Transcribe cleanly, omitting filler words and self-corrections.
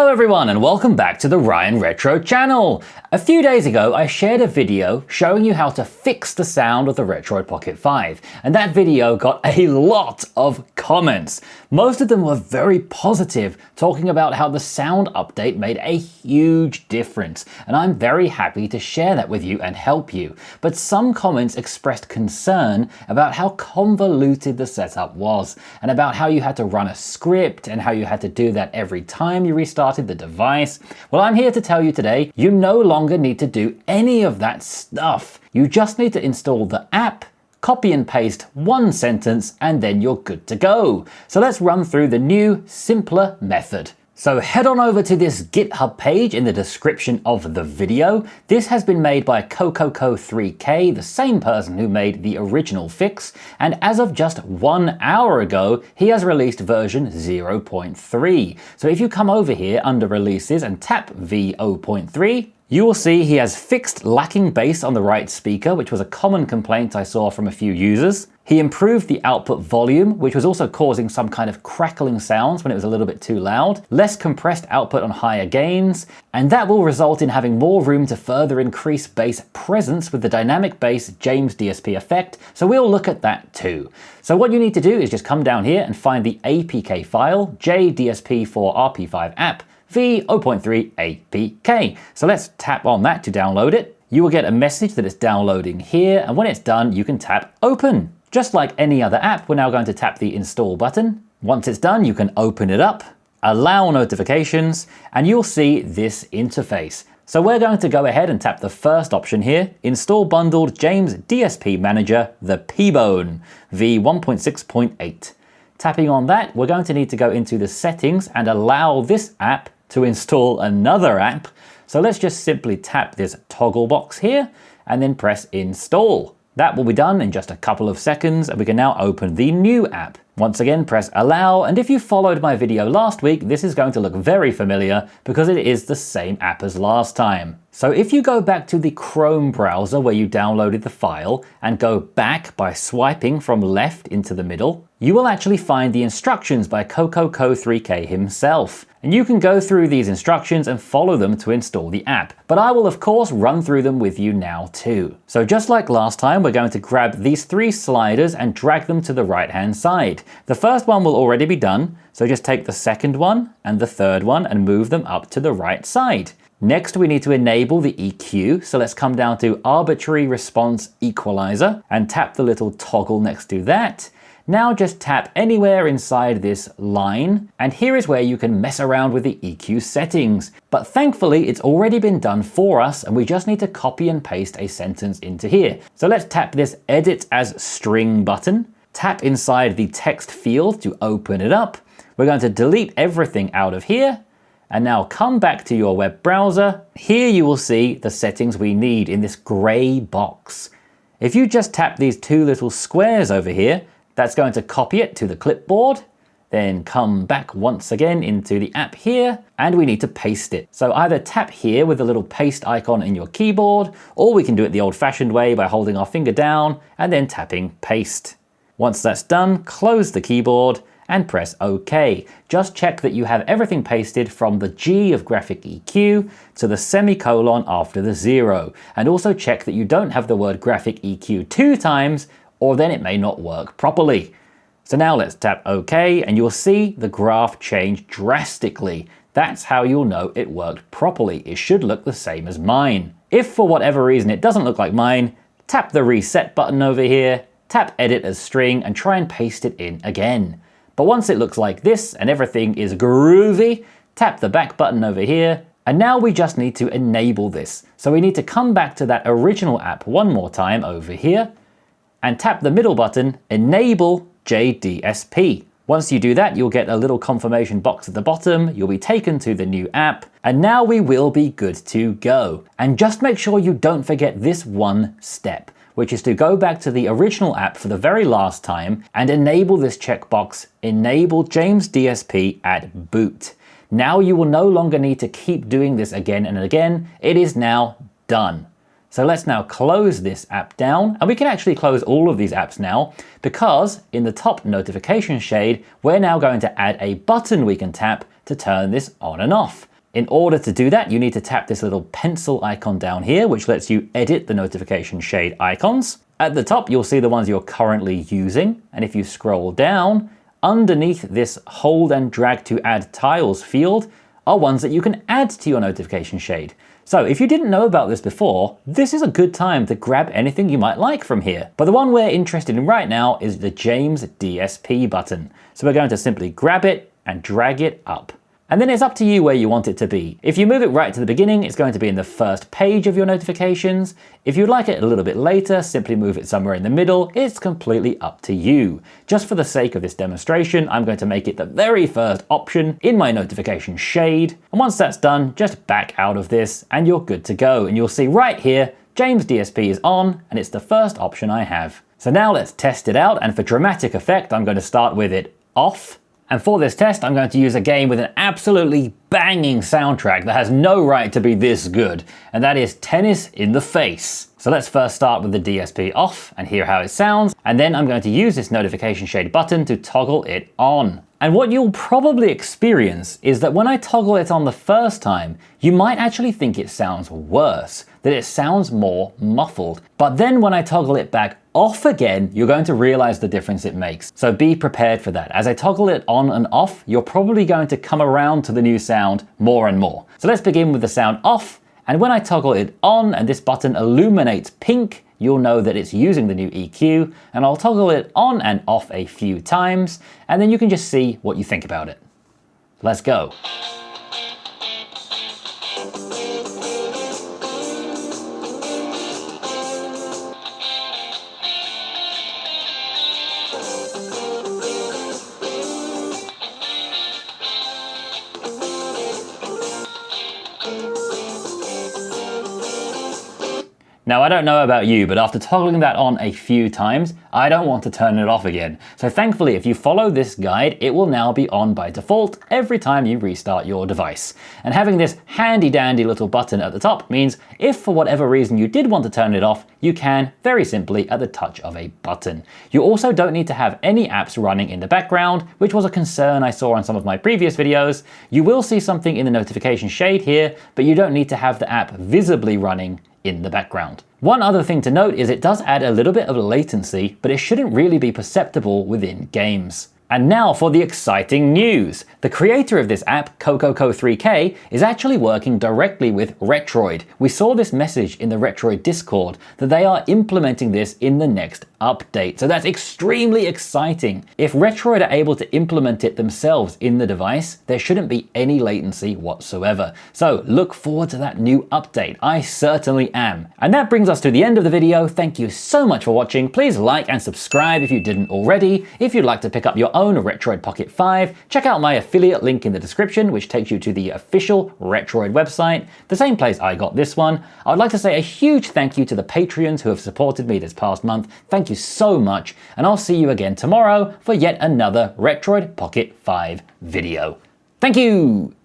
Hello everyone and welcome back to the Ryan Retro channel. A few days ago I shared a video showing you how to fix the sound of the Retroid Pocket 5, and that video got a lot of comments. Most of them were very positive, talking about how the sound update made a huge difference, and I'm very happy to share that with you and help you. But some comments expressed concern about how convoluted the setup was, and about how you had to run a script and how you had to do that every time you restarted the device. Well, I'm here to tell you today, you no longer need to do any of that stuff. You just need to install the app, copy and paste one sentence, and then you're good to go. So let's run through the new, simpler method. So head on over to this GitHub page in the description of the video. This has been made by Cococo3K, the same person who made the original fix, and as of just 1 hour ago, he has released version 0.3. So if you come over here under releases and tap v0.3, you will see he has fixed lacking bass on the right speaker, which was a common complaint I saw from a few users. He improved the output volume, which was also causing some kind of crackling sounds when it was a little bit too loud, less compressed output on higher gains, and that will result in having more room to further increase bass presence with the dynamic bass James DSP effect, so we'll look at that too. So what you need to do is just come down here and find the APK file, JDSP4RP5 app, v0.3 APK. So let's tap on that to download it. You will get a message that it's downloading here, and when it's done, you can tap open. Just like any other app, we're now going to tap the install button. Once it's done, you can open it up, allow notifications, and you'll see this interface. So we're going to go ahead and tap the first option here, install bundled James DSP Manager, the P-Bone, v1.6.8. Tapping on that, we're going to need to go into the settings and allow this app to install another app. So let's just simply tap this toggle box here and then press install. That will be done in just a couple of seconds, and we can now open the new app. Once again, press allow, and if you followed my video last week, this is going to look very familiar because it is the same app as last time. So if you go back to the Chrome browser where you downloaded the file and go back by swiping from left into the middle, you will actually find the instructions by Cococo3K himself. And you can go through these instructions and follow them to install the app. But I will of course run through them with you now too. So just like last time, we're going to grab these 3 sliders and drag them to the right hand side. The first one will already be done, so just take the second one and the third one and move them up to the right side. Next, we need to enable the EQ, so let's come down to Arbitrary Response Equalizer and tap the little toggle next to that. Now just tap anywhere inside this line, and here is where you can mess around with the EQ settings. But thankfully, it's already been done for us, and we just need to copy and paste a sentence into here. So let's tap this Edit as String button, tap inside the text field to open it up. We're going to delete everything out of here, and now come back to your web browser. Here you will see the settings we need in this gray box. If you just tap these 2 little squares over here, that's going to copy it to the clipboard, then come back once again into the app here, and we need to paste it. So either tap here with the little paste icon in your keyboard, or we can do it the old-fashioned way by holding our finger down and then tapping paste. Once that's done, close the keyboard and press OK. Just check that you have everything pasted from the G of graphic EQ to the semicolon after the 0. And also check that you don't have the word graphic EQ 2 times, or then it may not work properly. So now let's tap OK, and you'll see the graph change drastically. That's how you'll know it worked properly. It should look the same as mine. If for whatever reason it doesn't look like mine, tap the reset button over here, tap Edit as String, and try and paste it in again. But once it looks like this and everything is groovy, tap the back button over here, and now we just need to enable this. So we need to come back to that original app one more time over here, and tap the middle button, Enable JDSP. Once you do that, you'll get a little confirmation box at the bottom, you'll be taken to the new app, and now we will be good to go. And just make sure you don't forget this one step, which is to go back to the original app for the very last time and enable this checkbox, Enable James DSP at boot. Now you will no longer need to keep doing this again and again, it is now done. So let's now close this app down, and we can actually close all of these apps now because in the top notification shade, we're now going to add a button we can tap to turn this on and off. In order to do that, you need to tap this little pencil icon down here, which lets you edit the notification shade icons. At the top, you'll see the ones you're currently using. And if you scroll down, underneath this hold and drag to add tiles field are ones that you can add to your notification shade. So if you didn't know about this before, this is a good time to grab anything you might like from here. But the one we're interested in right now is the James DSP button. So we're going to simply grab it and drag it up. And then it's up to you where you want it to be. If you move it right to the beginning, it's going to be in the first page of your notifications. If you'd like it a little bit later, simply move it somewhere in the middle. It's completely up to you. Just for the sake of this demonstration, I'm going to make it the very first option in my notification shade. And once that's done, just back out of this and you're good to go. And you'll see right here, James DSP is on and it's the first option I have. So now let's test it out. And for dramatic effect, I'm going to start with it off. And for this test, I'm going to use a game with an absolutely banging soundtrack that has no right to be this good, and that is Tennis in the Face. So let's first start with the DSP off and hear how it sounds, and then I'm going to use this notification shade button to toggle it on. And what you'll probably experience is that when I toggle it on the first time, you might actually think it sounds worse, that it sounds more muffled. But then when I toggle it back off again, you're going to realize the difference it makes. So be prepared for that. As I toggle it on and off, you're probably going to come around to the new sound more and more. So let's begin with the sound off. And when I toggle it on and this button illuminates pink, you'll know that it's using the new EQ, and I'll toggle it on and off a few times, and then you can just see what you think about it. Let's go. Now, I don't know about you, but after toggling that on a few times, I don't want to turn it off again. So thankfully, if you follow this guide, it will now be on by default every time you restart your device. And having this handy dandy little button at the top means if for whatever reason you did want to turn it off, you can very simply at the touch of a button. You also don't need to have any apps running in the background, which was a concern I saw on some of my previous videos. You will see something in the notification shade here, but you don't need to have the app visibly running in the background. One other thing to note is it does add a little bit of latency, but it shouldn't really be perceptible within games. And now for the exciting news. The creator of this app, Cococo3K, is actually working directly with Retroid. We saw this message in the Retroid Discord that they are implementing this in the next update. So that's extremely exciting. If Retroid are able to implement it themselves in the device, there shouldn't be any latency whatsoever. So look forward to that new update. I certainly am. And that brings us to the end of the video. Thank you so much for watching. Please like and subscribe if you didn't already. If you'd like to pick up your own Retroid Pocket 5, check out my affiliate link in the description, which takes you to the official Retroid website, the same place I got this one. I would like to say a huge thank you to the Patreons who have supported me this past month. Thank you so much, and I'll see you again tomorrow for yet another Retroid Pocket 5 video. Thank you!